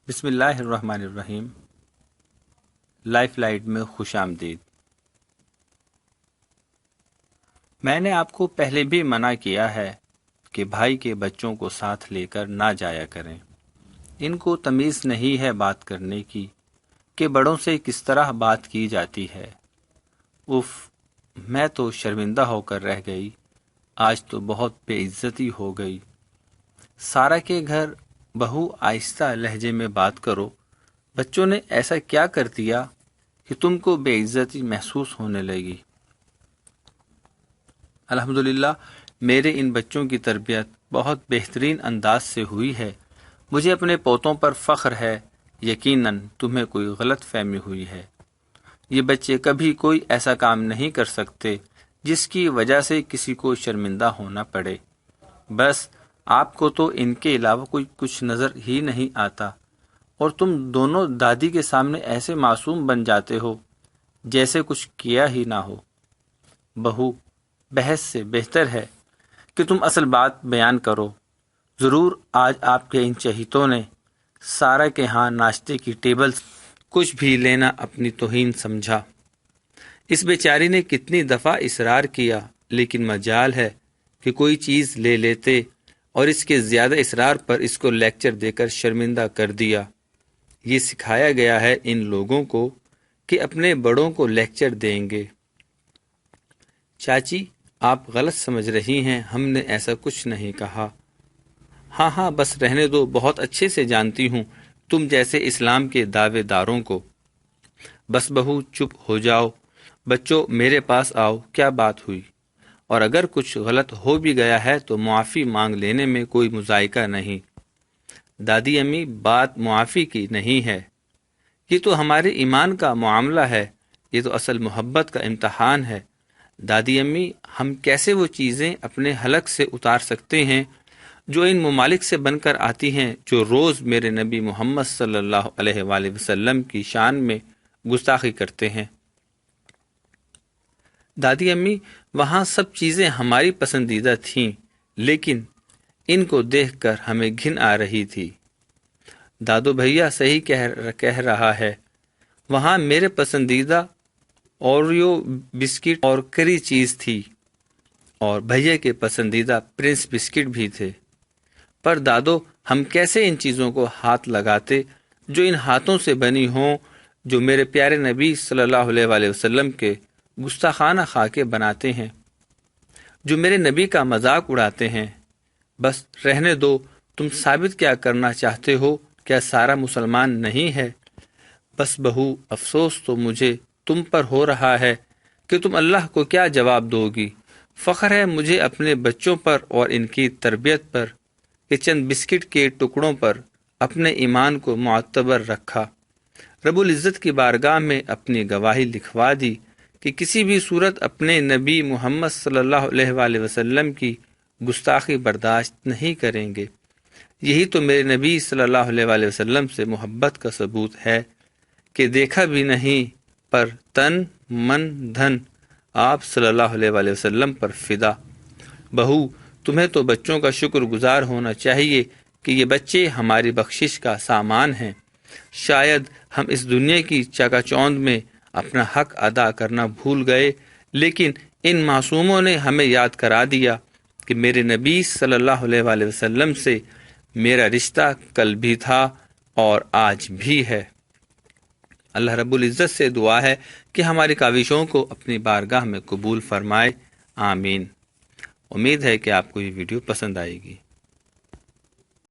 بسم اللہ الرحمن الرحیم۔ لائف لائٹ میں خوش آمدید۔ میں نے آپ کو پہلے بھی منع کیا ہے کہ بھائی کے بچوں کو ساتھ لے کر نہ جایا کریں۔ ان کو تمیز نہیں ہے بات کرنے کی کہ بڑوں سے کس طرح بات کی جاتی ہے۔ اف، میں تو شرمندہ ہو کر رہ گئی، آج تو بہت بے عزتی ہو گئی۔ سارا کے گھر بہو آہستہ لہجے میں بات کرو، بچوں نے ایسا کیا کر دیا کہ تم کو بے عزتی محسوس ہونے لگی؟ الحمدللہ میرے ان بچوں کی تربیت بہت بہترین انداز سے ہوئی ہے۔ مجھے اپنے پوتوں پر فخر ہے۔ یقیناً تمہیں کوئی غلط فہمی ہوئی ہے۔ یہ بچے کبھی کوئی ایسا کام نہیں کر سکتے جس کی وجہ سے کسی کو شرمندہ ہونا پڑے۔ بس آپ کو تو ان کے علاوہ کوئی کچھ نظر ہی نہیں آتا، اور تم دونوں دادی کے سامنے ایسے معصوم بن جاتے ہو جیسے کچھ کیا ہی نہ ہو۔ بہو، بحث سے بہتر ہے کہ تم اصل بات بیان کرو۔ ضرور آج آپ کے ان چہیتوں نے سارا کے ہاں ناشتے کی ٹیبل سے کچھ بھی لینا اپنی توہین سمجھا۔ اس بیچاری نے کتنی دفعہ اصرار کیا، لیکن مجال ہے کہ کوئی چیز لے لیتے اور اس کے زیادہ اصرار پر اس کو لیکچر دے کر شرمندہ کر دیا۔ یہ سکھایا گیا ہے ان لوگوں کو کہ اپنے بڑوں کو لیکچر دیں گے۔ چاچی، آپ غلط سمجھ رہی ہیں، ہم نے ایسا کچھ نہیں کہا۔ ہاں بس رہنے دو، بہت اچھے سے جانتی ہوں تم جیسے اسلام کے دعوے داروں کو۔ بس بہو چپ ہو جاؤ، بچوں میرے پاس آؤ، کیا بات ہوئی؟ اور اگر کچھ غلط ہو بھی گیا ہے تو معافی مانگ لینے میں کوئی مذائقہ نہیں۔ دادی امی، بات معافی کی نہیں ہے، یہ تو ہمارے ایمان کا معاملہ ہے، یہ تو اصل محبت کا امتحان ہے۔ دادی امی، ہم کیسے وہ چیزیں اپنے حلق سے اتار سکتے ہیں جو ان ممالک سے بن کر آتی ہیں، جو روز میرے نبی محمد صلی اللہ علیہ وآلہ وسلم کی شان میں گستاخی کرتے ہیں؟ دادی امی، وہاں سب چیزیں ہماری پسندیدہ تھیں، لیکن ان کو دیکھ کر ہمیں گھن آ رہی تھی۔ دادو بھیا صحیح کہہ رہا ہے، وہاں میرے پسندیدہ اوریو بسکٹ اور کری چیز تھی، اور بھیا کے پسندیدہ پرنس بسکٹ بھی تھے۔ پر دادو، ہم کیسے ان چیزوں کو ہاتھ لگاتے جو ان ہاتھوں سے بنی ہوں، جو میرے پیارے نبی صلی اللہ علیہ وآلہ وسلم کے گستاخانہ خاکے بناتے ہیں، جو میرے نبی کا مذاق اڑاتے ہیں؟ بس رہنے دو، تم ثابت کیا کرنا چاہتے ہو؟ کیا سارا مسلمان نہیں ہے؟ بس بہو، افسوس تو مجھے تم پر ہو رہا ہے کہ تم اللہ کو کیا جواب دو گی۔ فخر ہے مجھے اپنے بچوں پر اور ان کی تربیت پر کہ چند بسکٹ کے ٹکڑوں پر اپنے ایمان کو معتبر رکھا۔ رب العزت کی بارگاہ میں اپنی گواہی لکھوا دی کہ کسی بھی صورت اپنے نبی محمد صلی اللہ علیہ وآلہ وسلم کی گستاخی برداشت نہیں کریں گے۔ یہی تو میرے نبی صلی اللہ علیہ وآلہ وسلم سے محبت کا ثبوت ہے کہ دیکھا بھی نہیں پر تن من دھن آپ صلی اللہ علیہ وآلہ وسلم پر فدا۔ بہو، تمہیں تو بچوں کا شکر گزار ہونا چاہیے کہ یہ بچے ہماری بخشش کا سامان ہیں۔ شاید ہم اس دنیا کی چکا چوند میں اپنا حق ادا کرنا بھول گئے، لیکن ان معصوموں نے ہمیں یاد کرا دیا کہ میرے نبی صلی اللہ علیہ وآلہ وسلم سے میرا رشتہ کل بھی تھا اور آج بھی ہے۔ اللہ رب العزت سے دعا ہے کہ ہماری کاوشوں کو اپنی بارگاہ میں قبول فرمائے، آمین۔ امید ہے کہ آپ کو یہ ویڈیو پسند آئے گی۔